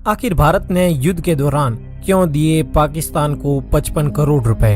आखिर भारत ने युद्ध के दौरान क्यों दिए पाकिस्तान को 55 करोड़ रुपए?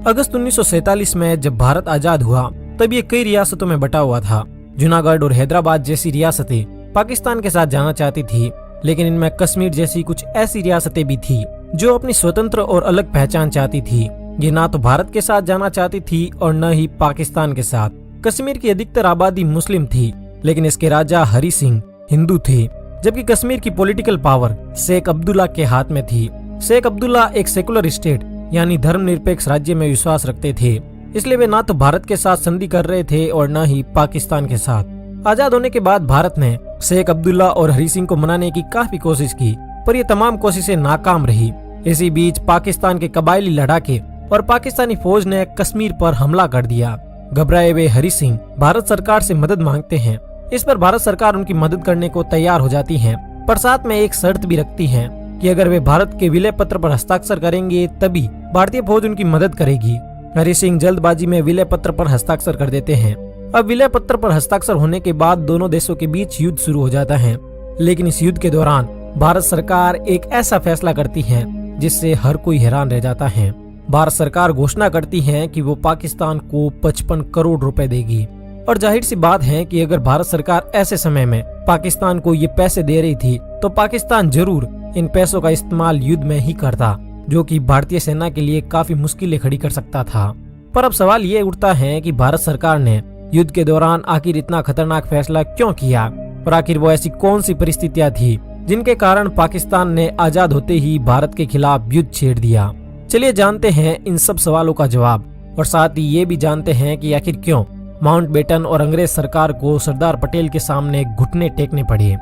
अगस्त 1947 में जब भारत आजाद हुआ तब ये कई रियासतों में बटा हुआ था। जूनागढ़ और हैदराबाद जैसी रियासतें पाकिस्तान के साथ जाना चाहती थी, लेकिन इनमें कश्मीर जैसी कुछ ऐसी रियासतें भी थी जो अपनी स्वतंत्र और अलग पहचान चाहती थी। ये ना तो भारत के साथ जाना चाहती थी और न ही पाकिस्तान के साथ। कश्मीर की अधिकतर आबादी मुस्लिम थी, लेकिन इसके राजा हरि सिंह हिंदू थे, जबकि कश्मीर की पॉलिटिकल पावर शेख अब्दुल्ला के हाथ में थी। शेख अब्दुल्ला एक सेकुलर स्टेट यानी धर्मनिरपेक्ष राज्य में विश्वास रखते थे, इसलिए वे ना तो भारत के साथ संधि कर रहे थे और न ही पाकिस्तान के साथ। आजाद होने के बाद भारत ने शेख अब्दुल्ला और हरि सिंह को मनाने की काफी कोशिश की, पर ये तमाम कोशिशें नाकाम रही। इसी बीच पाकिस्तान के कबायली लड़ाके और पाकिस्तानी फौज ने कश्मीर पर हमला कर दिया। घबराए हुए हरि सिंह भारत सरकार से मदद मांगते हैं। इस पर भारत सरकार उनकी मदद करने को तैयार हो जाती है, पर साथ में एक शर्त भी रखती है कि अगर वे भारत के विलय पत्र पर हस्ताक्षर करेंगे तभी भारतीय फौज उनकी मदद करेगी। हरि सिंह जल्दबाजी में विलय पत्र पर हस्ताक्षर कर देते हैं। अब विलय पत्र पर हस्ताक्षर होने के बाद दोनों देशों के बीच युद्ध शुरू हो जाता है, लेकिन इस युद्ध के दौरान भारत सरकार एक ऐसा फैसला करती है जिससे हर कोई हैरान रह जाता है। भारत सरकार घोषणा करती है कि वो पाकिस्तान को 55 करोड़ रुपए देगी, और जाहिर सी बात है कि अगर भारत सरकार ऐसे समय में पाकिस्तान को ये पैसे दे रही थी तो पाकिस्तान जरूर इन पैसों का इस्तेमाल युद्ध में ही करता, जो कि भारतीय सेना के लिए काफी मुश्किलें खड़ी कर सकता था। पर अब सवाल ये उठता है कि भारत सरकार ने युद्ध के दौरान आखिर इतना खतरनाक फैसला क्यों किया, और आखिर वो ऐसी कौन सी परिस्थितियां थी जिनके कारण पाकिस्तान ने आजाद होते ही भारत के खिलाफ युद्ध छेड़ दिया। चलिए जानते हैं इन सब सवालों का जवाब, और साथ ही ये भी जानते हैं कि आखिर क्यों माउंटबेटन और अंग्रेज सरकार को सरदार पटेल के सामने घुटने टेकने पड़े।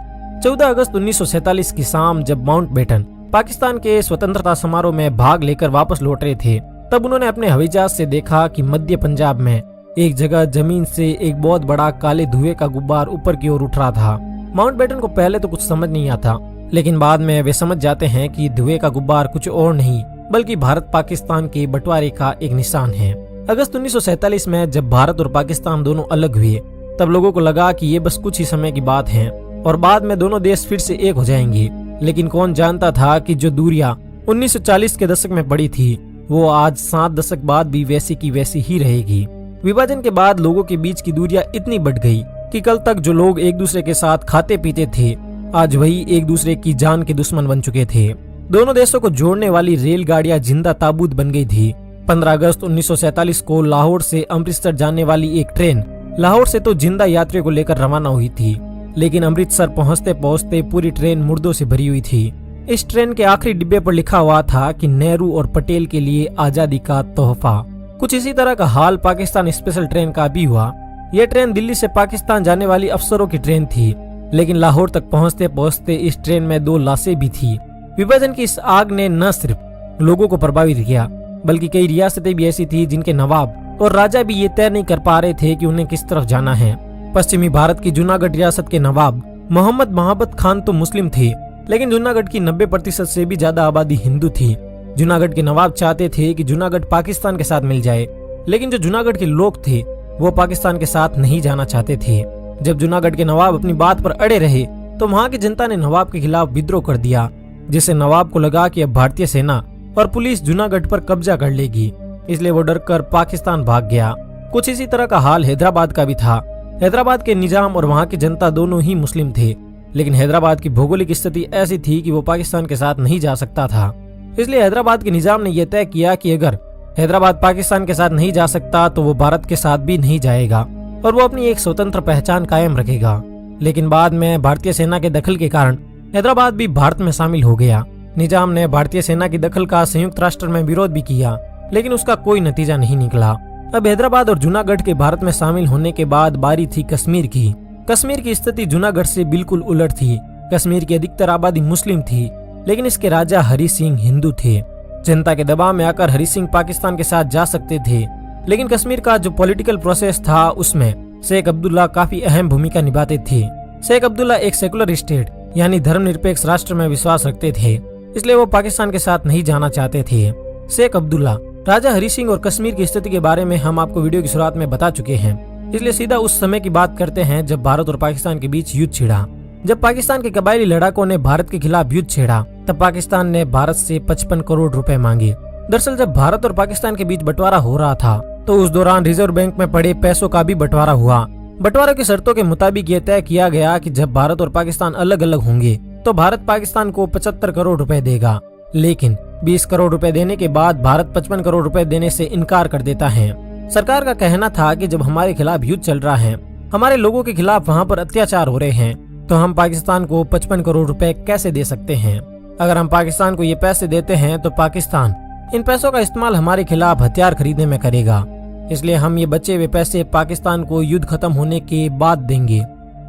14 अगस्त 1947 की शाम जब माउंटबेटन पाकिस्तान के स्वतंत्रता समारोह में भाग लेकर वापस लौट रहे थे, तब उन्होंने अपने हवाई जहाज से देखा कि मध्य पंजाब में एक जगह जमीन से एक बहुत बड़ा काले धुएं का गुब्बार ऊपर की ओर उठ रहा था। माउंटबेटन को पहले तो कुछ समझ नहीं आता, लेकिन बाद में वे समझ जाते हैं कि धुएं का गुब्बार कुछ और नहीं बल्कि भारत पाकिस्तान के बंटवारे का एक निशान है। अगस्त 1947 में जब भारत और पाकिस्तान दोनों अलग हुए, तब लोगों को लगा कि ये बस कुछ ही समय की बात है और बाद में दोनों देश फिर से एक हो जाएंगे। लेकिन कौन जानता था कि जो दूरियां 1940 के दशक में पड़ी थी, वो आज 7 दशक बाद भी वैसी की वैसी ही रहेगी। विभाजन के बाद लोगों के बीच की दूरियां इतनी बढ़ गई कि कल तक जो लोग एक दूसरे के साथ खाते पीते थे, आज वही एक दूसरे की जान के दुश्मन बन चुके थे। दोनों देशों को जोड़ने वाली रेलगाड़ियां जिंदा ताबूत बन गई थी। 15 अगस्त 1947 को लाहौर से अमृतसर जाने वाली एक ट्रेन लाहौर से तो जिंदा यात्रियों को लेकर रवाना हुई थी, लेकिन अमृतसर पहुंचते पहुंचते पूरी ट्रेन मुर्दों से भरी हुई थी। इस ट्रेन के आखिरी डिब्बे पर लिखा हुआ था कि नेहरू और पटेल के लिए आजादी का तोहफा। कुछ इसी तरह का हाल पाकिस्तान स्पेशल ट्रेन का भी हुआ। यह ट्रेन दिल्ली से पाकिस्तान जाने वाली अफसरों की ट्रेन थी, लेकिन लाहौर तक पहुंचते पहुंचते इस ट्रेन में 2 लाशें भी थी। विभाजन की इस आग ने न सिर्फ लोगों को प्रभावित किया, बल्कि कई रियासतें भी ऐसी थी जिनके नवाब और राजा भी ये तय नहीं कर पा रहे थे कि उन्हें किस तरफ जाना है। पश्चिमी भारत की जूनागढ़ रियासत के नवाब मोहम्मद महाबत खान तो मुस्लिम थे, लेकिन जूनागढ़ की 90% से भी ज्यादा आबादी हिंदू थी। जूनागढ़ के नवाब चाहते थे कि जूनागढ़ पाकिस्तान के साथ मिल जाए, लेकिन जो जूनागढ़ के लोग थे वो पाकिस्तान के साथ नहीं जाना चाहते थे। जब जूनागढ़ के नवाब अपनी बात पर अड़े रहे तो वहाँ की जनता ने नवाब के खिलाफ विद्रोह कर दिया, जिससे नवाब को लगा कि अब भारतीय सेना और पुलिस जूनागढ़ पर कब्जा कर लेगी, इसलिए वो डरकर पाकिस्तान भाग गया। कुछ इसी तरह का हाल हैदराबाद का भी था। हैदराबाद के निजाम और वहाँ की जनता दोनों ही मुस्लिम थे, लेकिन हैदराबाद की भौगोलिक स्थिति ऐसी थी कि वो पाकिस्तान के साथ नहीं जा सकता था। इसलिए हैदराबाद के निजाम ने यह तय किया कि अगर हैदराबाद पाकिस्तान के साथ नहीं जा सकता तो वो भारत के साथ भी नहीं जाएगा और वो अपनी एक स्वतंत्र पहचान कायम रखेगा। लेकिन बाद में भारतीय सेना के दखल के कारण हैदराबाद भी भारत में शामिल हो गया। निजाम ने भारतीय सेना की दखल का संयुक्त राष्ट्र में विरोध भी किया, लेकिन उसका कोई नतीजा नहीं निकला। अब हैदराबाद और जूनागढ़ के भारत में शामिल होने के बाद बारी थी कश्मीर की। कश्मीर की स्थिति जूनागढ़ से बिल्कुल उलट थी। कश्मीर की अधिकतर आबादी मुस्लिम थी, लेकिन इसके राजा हरि सिंह हिंदू थे। जनता के दबाव में आकर हरि सिंह पाकिस्तान के साथ जा सकते थे, लेकिन कश्मीर का जो पॉलिटिकल प्रोसेस था उसमें शेख अब्दुल्ला काफी अहम भूमिका निभाते थे। शेख अब्दुल्ला एक सेकुलर स्टेट यानी धर्मनिरपेक्ष राष्ट्र में विश्वास रखते थे, इसलिए वो पाकिस्तान के साथ नहीं जाना चाहते थे। शेख अब्दुल्ला, राजा हरि सिंह और कश्मीर की स्थिति के बारे में हम आपको वीडियो की शुरुआत में बता चुके हैं, इसलिए सीधा उस समय की बात करते हैं जब भारत और पाकिस्तान के बीच युद्ध छिड़ा। जब पाकिस्तान के कबायली लड़ाकों ने भारत के खिलाफ युद्ध छेड़ा तब पाकिस्तान ने भारत से 55 करोड़ रुपए मांगे। दरअसल जब भारत और पाकिस्तान के बीच बंटवारा हो रहा था तो उस दौरान रिजर्व बैंक में पड़े पैसों का भी बंटवारा हुआ। बंटवारे की शर्तों के मुताबिक ये तय किया गया कि जब भारत और पाकिस्तान अलग अलग होंगे तो भारत पाकिस्तान को 75 करोड़ रुपए देगा, लेकिन 20 करोड़ रुपए देने के बाद भारत 55 करोड़ रुपए देने से इनकार कर देता है। सरकार का कहना था कि जब हमारे खिलाफ युद्ध चल रहा है, हमारे लोगों के खिलाफ वहाँ पर अत्याचार हो रहे हैं, तो हम पाकिस्तान को 55 करोड़ रुपए कैसे दे सकते हैं। अगर हम पाकिस्तान को ये पैसे देते हैं तो पाकिस्तान इन पैसों का इस्तेमाल हमारे खिलाफ हथियार खरीदने में करेगा, इसलिए हम ये बचे हुए पैसे पाकिस्तान को युद्ध खत्म होने के बाद देंगे।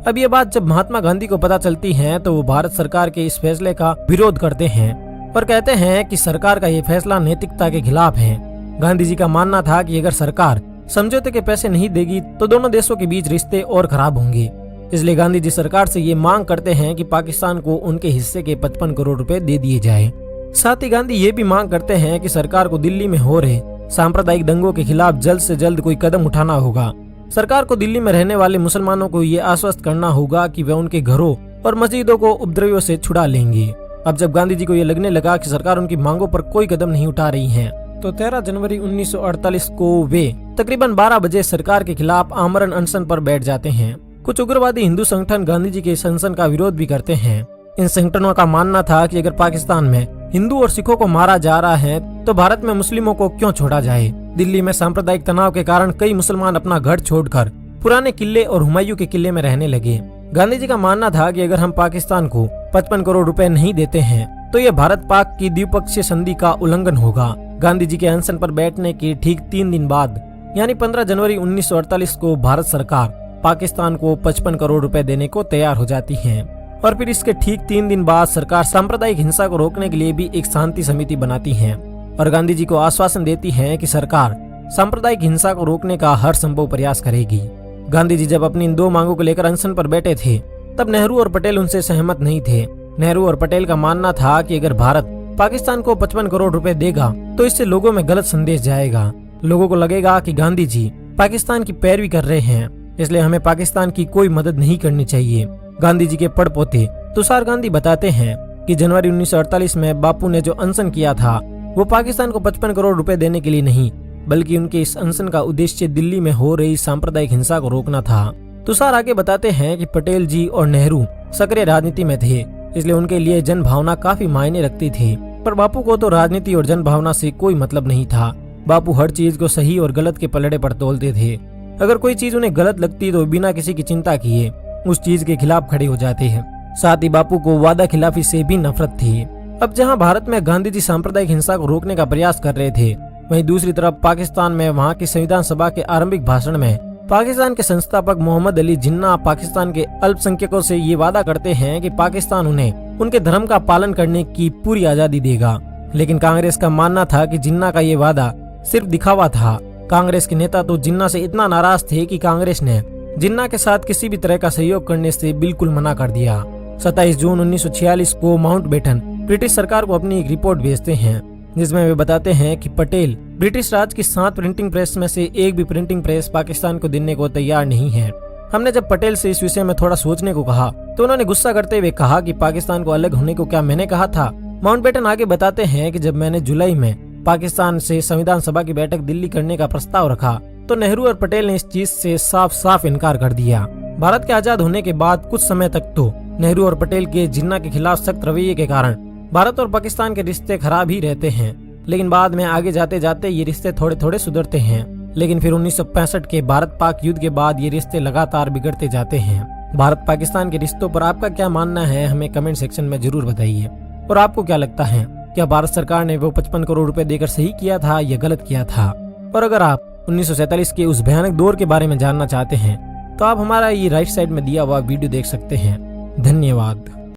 अब ये बात जब महात्मा गांधी को पता चलती है तो वो भारत सरकार के इस फैसले का विरोध करते हैं और कहते हैं कि सरकार का ये फैसला नैतिकता के खिलाफ है। गांधी जी का मानना था कि अगर सरकार समझौते के पैसे नहीं देगी तो दोनों देशों के बीच रिश्ते और खराब होंगे। इसलिए गांधी जी सरकार से ये मांग करते हैं कि पाकिस्तान को उनके हिस्से के 55 करोड़ रुपए दे दिए जाए। साथ ही गांधी ये भी मांग करते हैं कि सरकार को दिल्ली में हो रहे सांप्रदायिक दंगों के खिलाफ जल्द से जल्द कोई कदम उठाना होगा। सरकार को दिल्ली में रहने वाले मुसलमानों को ये आश्वस्त करना होगा कि वे उनके घरों और मस्जिदों को उपद्रवियों से छुड़ा लेंगे। अब जब गांधी जी को ये लगने लगा कि सरकार उनकी मांगों पर कोई कदम नहीं उठा रही है, तो 13 जनवरी 1948 को वे तकरीबन 12 बजे सरकार के खिलाफ आमरण अनशन पर बैठ जाते हैं। कुछ उग्रवादी हिंदू संगठन गांधी जी के इस अनशन का विरोध भी करते हैं। इन संगठनों का मानना था कि अगर पाकिस्तान में हिंदू और सिखों को मारा जा रहा है तो भारत में मुस्लिमों को क्यों छोड़ा जाए। दिल्ली में सांप्रदायिक तनाव के कारण कई मुसलमान अपना घर छोड़कर पुराने किले और हुमायूं के किले में रहने लगे। गांधी जी का मानना था कि अगर हम पाकिस्तान को 55 करोड़ रुपए नहीं देते हैं तो यह भारत पाक की द्विपक्षीय संधि का उल्लंघन होगा। गांधी जी के अनशन पर बैठने के ठीक 3 दिन बाद यानी 15 जनवरी 1948 को भारत सरकार पाकिस्तान को 55 करोड़ रुपए देने को तैयार हो जाती है और फिर इसके ठीक 3 दिन बाद सरकार सांप्रदायिक हिंसा को रोकने के लिए भी एक शांति समिति बनाती है और गांधी जी को आश्वासन देती है कि सरकार सांप्रदायिक हिंसा को रोकने का हर संभव प्रयास करेगी। गांधी जी जब अपनी इन 2 मांगों को लेकर अनशन पर बैठे थे तब नेहरू और पटेल उनसे सहमत नहीं थे। नेहरू और पटेल का मानना था कि अगर भारत पाकिस्तान को 55 करोड़ रुपए देगा तो इससे लोगों में गलत संदेश जाएगा। लोगों को लगेगा कि गांधी जी पाकिस्तान की पैरवी कर रहे हैं, इसलिए हमें पाकिस्तान की कोई मदद नहीं करनी चाहिए। गांधी जी के पड़पोते तुषार गांधी बताते हैं कि जनवरी 1948 में बापू ने जो अनशन किया था वो पाकिस्तान को 55 करोड़ रुपए देने के लिए नहीं, बल्कि उनके इस अनशन का उद्देश्य दिल्ली में हो रही सांप्रदायिक हिंसा को रोकना था। तुषार आगे बताते हैं कि पटेल जी और नेहरू सक्रिय राजनीति में थे, इसलिए उनके लिए जन भावना काफी मायने रखती थी, पर बापू को तो राजनीति और जन भावना से कोई मतलब नहीं था। बापू हर चीज को सही और गलत के पलड़े पर तोलते थे। अगर कोई चीज उन्हें गलत लगती तो बिना किसी की चिंता किए उस चीज के खिलाफ खड़े हो जाते हैं। साथ ही बापू को वादा खिलाफी से भी नफरत थी। अब जहां भारत में गांधी जी सांप्रदायिक हिंसा को रोकने का प्रयास कर रहे थे, वहीं दूसरी तरफ पाकिस्तान में वहां की संविधान सभा के आरंभिक भाषण में पाकिस्तान के संस्थापक मोहम्मद अली जिन्ना पाकिस्तान के अल्पसंख्यकों से ये वादा करते हैं कि पाकिस्तान उन्हें उनके धर्म का पालन करने की पूरी आजादी देगा। लेकिन कांग्रेस का मानना था कि जिन्ना का ये वादा सिर्फ दिखावा था। कांग्रेस के नेता तो जिन्ना से इतना नाराज थे कि कांग्रेस ने जिन्ना के साथ किसी भी तरह का सहयोग करने से बिल्कुल मना कर दिया। 27 जून 1946 को माउंटबेटन ब्रिटिश सरकार को अपनी एक रिपोर्ट भेजते हैं जिसमें वे बताते हैं कि पटेल ब्रिटिश राज की 7 प्रिंटिंग प्रेस में से एक भी प्रिंटिंग प्रेस पाकिस्तान को देने को तैयार नहीं है। हमने जब पटेल से इस विषय में थोड़ा सोचने को कहा तो उन्होंने गुस्सा करते हुए कहा कि पाकिस्तान को अलग होने को क्या मैंने कहा था। माउंटबेटन आगे बताते हैं कि जब मैंने जुलाई में पाकिस्तान से संविधान सभा की बैठक दिल्ली करने का प्रस्ताव रखा तो नेहरू और पटेल ने इस चीज से साफ साफ इनकार कर दिया। भारत के आजाद होने के बाद कुछ समय तक तो नेहरू और पटेल के जिन्ना के खिलाफ सख्त रवैये के कारण भारत और पाकिस्तान के रिश्ते खराब ही रहते हैं, लेकिन बाद में आगे जाते जाते ये रिश्ते थोड़े थोड़े सुधरते हैं। लेकिन फिर 1965 के भारत पाक युद्ध के बाद ये रिश्ते लगातार बिगड़ते जाते हैं। भारत पाकिस्तान के रिश्तों पर आपका क्या मानना है, हमें कमेंट सेक्शन में जरूर बताइए। और आपको क्या लगता है, क्या भारत सरकार ने वो 55 करोड़ रुपए देकर सही किया था या गलत किया था? और अगर आप 1947 के उस भयानक दौर के बारे में जानना चाहते हैं तो आप हमारा ये राइट साइड में दिया हुआ वीडियो देख सकते हैं। धन्यवाद।